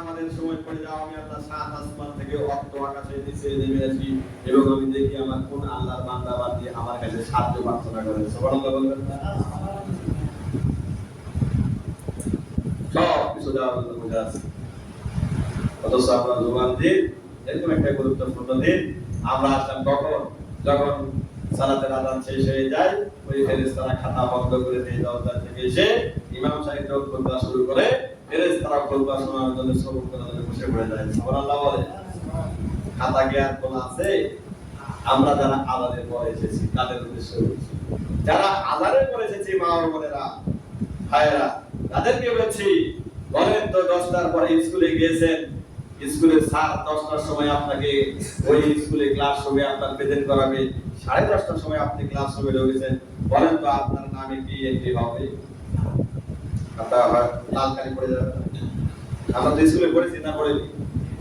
আমাদের সময় পড়ে যাও, আমি আল্লাহ সাত আসমান থেকে অর্থ আকাশে নিচে নেমে আসি এবং আমি দেখি আমার কোন আল্লাহর বান্দা বান্দি আমার কাছে সাহায্য প্রার্থনা করে। সুবহানাল্লাহ বলবেন না? সব কিছু দেওয়ার জন্য বুঝে আছে। অথচ আমরা জুমার দিন, এরকম একটা গুরুত্বপূর্ণ দিন, আমরা আসলাম কখন? যখন সালাতের আযান শেষ হয়ে যায়, ওই ফেরেশতারা খাতা বন্ধ করে দিয়ে দরজা থেকে এসে ইমাম সাহেব খুতবা শুরু করে, ফেরেশতারা খুতবা শোনার জন্য সবুর করার জন্য বসে পড়ে যায়। সুবহানাল্লাহ বলে। খাতা কি আর কোন আছে? আমরা যারা আযানের পরে এসেছি তাদের উদ্দেশ্য বলছি, যারা আযানের পরে এসেছি মা ও বোনেরা, ভাইরা, তাদেরকে বলছি, বলেন তো 10টার পরে স্কুলে গিয়েছেন, স্কুলের স্যার 10টার সময় আপনাকে ওই স্কুলে ক্লাসরুমে আপনার প্রেজেন্ট করাবে, 10:30টার সময় আপনি ক্লাসরুমে ঢুকেছেন, বলেন তো আপনার নামে কি এন্ট্রি হবে? আপনার লাল কালি পড়ে যাবে। আমরা তো স্কুলে পড়েছি না পড়েনি?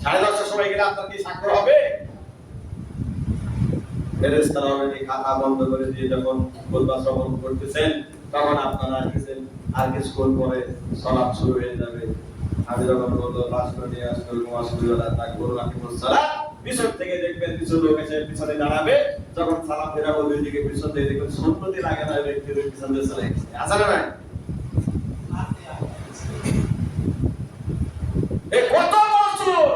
10:30টার সময় গেলে আপনার কি স্বাক্ষর হবে? ফেরেশতারা অলরেডি খাতা বন্ধ করে দিয়ে যখন খুতবা শ্রবণ করতেছেন, তখন আপনারা আসছেন, আর কিছুক্ষণ পরে সালাত শুরু হয়ে যাবে। আমি যখন বলবো রাষ্ট্র নিয়ে আসলে মুআসসিরুল্লাহ তাকবুর রাহিমুস সালাত, পিছন থেকে দেখবেন কিছু লোক এসে পিছনে দাঁড়াবে, যখন সালাম ফেরাবো ওই দিকে পিছন থেকে দেখবেন সুন্নতি লাগে না, ব্যক্তির পিছন দিয়ে চলে গেছে। আছে না নাই? এই কত বছর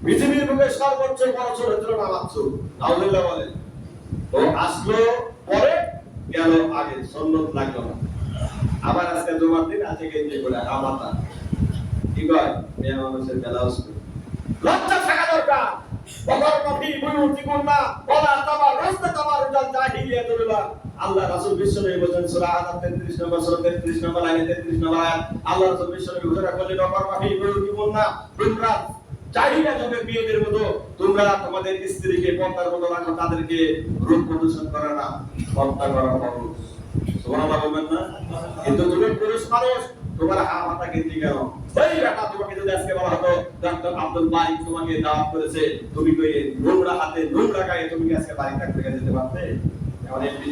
পৃথিবীর বুকে সর্বোচ্চ বড় চরিত্র নামাচ্ছ, আল্লাহ বলেন, ও আসলো পরে গেল আগে, সুন্নত লাগলো না। আবার আজকে জুমার দিন আছে গেঞ্জি পরে আমাতা কি কয় মেয়ে মানুষের ব্লাউজ পরে। লজ্জা থাকা দরকার। বকর নবী বুয়ুতিকুম না ওয়ালা তাবাররাসনা তাবারুজাল জাহিলিয়াতুল উলা। আল্লাহ রাসূল বিশ্বনবী বলেন সূরা আনাম 33 নম্বর সূরা 33 নম্বর আয়াত 33 নম্বর আয়াত, আল্লাহ রাসূল বিশ্বনবী ঘোষণা করলেন, বকর নবী বুয়ুতিকুম না, তোমরা জাহিলিয়া যুগের মেয়েদের মতো তোমরা তোমাদের স্ত্রীকে পর্দার মতো রাখো, তাদেরকে রূপ প্রদর্শন করো না, পর্দা করো। সুবহানাল্লাহ বলবেন না? কিন্তু তুমি পুরুষ মানুষ, তোমার হাতা গেঞ্জি কেন? ওই বেটা, তোমাকে যদি আজকে বলা হতো ডক্টর আব্দুল মালিক তোমাকে দাওয়াত করেছে, তুমি কই নোংরা হাতে নোংরা গায়ে তুমি কি আজকে বাড়ি থাকতে যেতে পারতে? এখন এমপি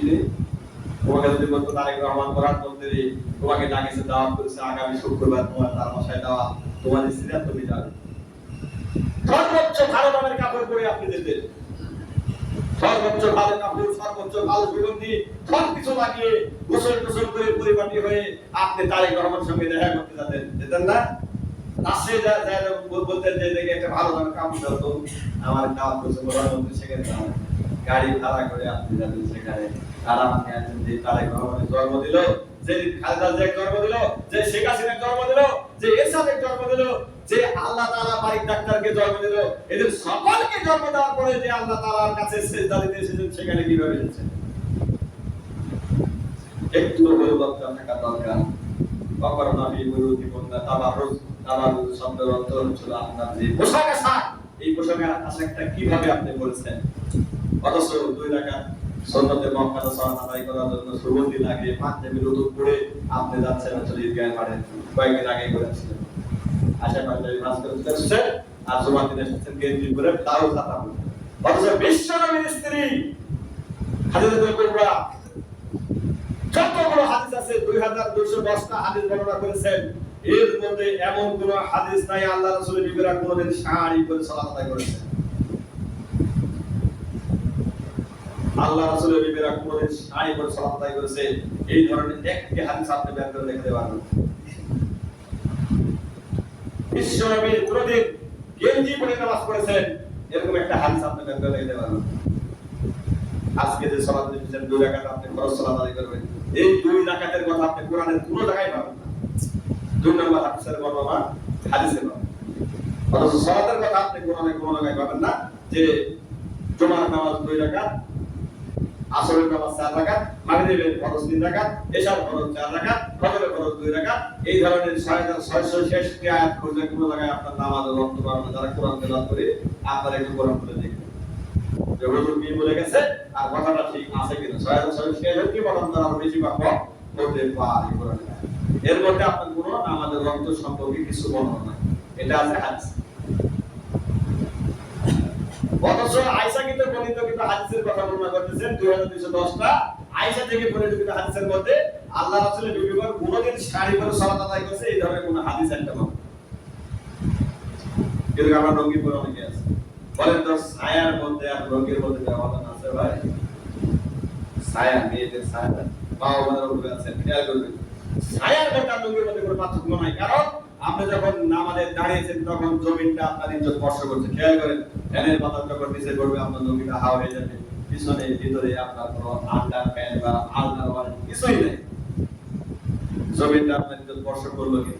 তোমাকে যদি বলতো তারেক রহমান প্রধানমন্ত্রী তোমাকে ডাকিয়েছে, দাওয়াত করেছে আগামী শুক্রবার তোমার তার বাসায় দাওয়াত, তোমার স্ত্রী আর তুমি যাবে, সর্বোচ্চ ভালো দামের কাপড় পরে আপনি যেতেন, সর্বোচ্চ ভালো কাপড়, সর্বোচ্চ ভালো সুগন্ধি সবকিছু লাগিয়ে গোসল টোসল করে পরিপাটি হয়ে আপনি তারেক রহমানের সঙ্গে দেখা করতে যেতেন না? আসে যা বলতেন যে দেখে একটা ভালো দামের কাপড় দাও তো, আমার দাওয়াত করছে প্রধানমন্ত্রী, সেখানে গাড়ি ভাড়া করে আপনি যাবেন সেখানে। আর আপনি আছেন যে তারেক রহমানের জন্ম দিল, যে খালেদা জিয়ার জন্ম দিল, যে শেখ হাসিনার জন্ম দিল, যে এরশাদের জন্ম দিল, যে আল্লাহ তাআলা মালিক ডাক্তারকে জন্ম দিল, এদের সকলকে জন্ম দেওয়ার পরে যে আল্লাহ তাআলার কাছে সিজদা দিতে এসেছেন, সেখানে কিভাবে এসেছেন? একটু হলেও লজ্জা থাকা দরকার। বকর নবী বুয়ুতিকুম না তাবাররুজ, তাবাররুজ শব্দের অর্থ হচ্ছে আপনার যে পোশাক আশাক, এই পোশাকের আশাকটা কিভাবে আপনি বলেছেন? অথচ 2 রাকাত সুন্নতে মুআক্কাদা সালাত আদায় করার জন্য সুগন্ধি লাগিয়ে পাঞ্জাবির উদু পরে আপনি যাচ্ছেন আসলে ঈদগাহে মাঠে, কয়েকদিন আগে করেছিলেন। আশা পাঞ্জাবি ভাঁজ করে এসেছেন আর জুমার দিনে এসেছেন গেঞ্জি পরে, তাও ছাতা পরে। অথচ বিশ্বনবীর স্ত্রী হাদিসুল কুবরা যতগুলো হাদিস আছে 2210টা হাদিস বর্ণনা করেছেন, এর মধ্যে এমন কোন হাদিস নাই আল্লাহ রাসূলের বিবিরা কোনদিন শাড়ি পরে সালাত আদায় করেছেন। আল্লাহ রাসূলের বিবিরা কোনদিন শাড়ি পরে সালাত আদায় করেছে, এই ধরনের একটি হাদিস আপনি বের করে দেখতে পারবেন? বিশ্বনবী কোনদিন গেঞ্জি পরে নামাজ পড়েছেন, এরকম একটা হাদিস আপনি বের করে দেখতে পারবেন? আজকে যে সালাত দিচ্ছেন 2 রাকাত আপনি ফরজ সালাত আদায় করবেন, এই 2 রাকাতের কথা আপনি কোরআনের কোনো জায়গায় পাবেন না। 2 নম্বর হাদিসের বর্ণনা হাদিসে পাবেন। অথচ সালাতের কথা আপনি কোরআনে কোনো জায়গায় পাবেন না যে জুমার নামাজ 2 রাকাত, আসরের নামাজ 4 রাকাত, মাগরিবের ফরজ 3 রাকাত, এশার ফরজ 4 রাকাত, ফজরের ফরজ 2 রাকাত, এই ধরনের 6666 আয়াত খুঁজে কোনো জায়গায় আপনার নামাজের অর্থ পাবেন না। যারা কোরআন তেলাওয়াত করে আপনারা একটু কোরআন পড়ে দেখবেন যে হুজুর কি বলে গেছে আর কথাটা ঠিক আছে কিনা। 6666 কি বলেন তারা বেশি বা কম বলতে পারে কোরআনে, এর মধ্যে আপনার কোনো নামাজের অর্থ সম্পর্কে কিছু বর্ণনা নাই, এটা আছে হাদিস। অথচ আয়েশা কিন্তু বর্ণিত কিন্তু হাদিসের কথা বর্ণনা করতেছেন 2210টা আয়েশা থেকে বর্ণিত কিন্তু হাদিসের মধ্যে আল্লাহ রাসূলের বিবিগণ কোনদিন শাড়ি পরে সালাত আদায় করেছে এই ধরনের কোনো হাদিস একটা পাবেন। কিন্তু আমরা লুঙ্গি পরে অনেকে আছে। বলেন তো ছায়ার মধ্যে আর লুঙ্গির মধ্যে ব্যবধান আছে ভাই? ছায়া, মেয়েদের ছায়া বাবা মাদের উপরে আছে, খেয়াল করবেন। ছায়ার মধ্যে আর লুঙ্গির মধ্যে কোনো পার্থক্য নাই, কারণ আপনি যখন নামাজে দাঁড়িয়েছেন তখন জমিনটা আপনার ইজ্জত স্পর্শ করছে। খেয়াল করেন, ফ্যানের বাতাস যখন নিচে পড়বে আপনার জমিটা হাওয়া হয়ে যাবে, পিছনে ভিতরে আপনার কোনো আন্ডার প্যান্ট বা আলনার কিছুই নেই, জমিনটা আপনার ইজ্জত স্পর্শ করলো কি?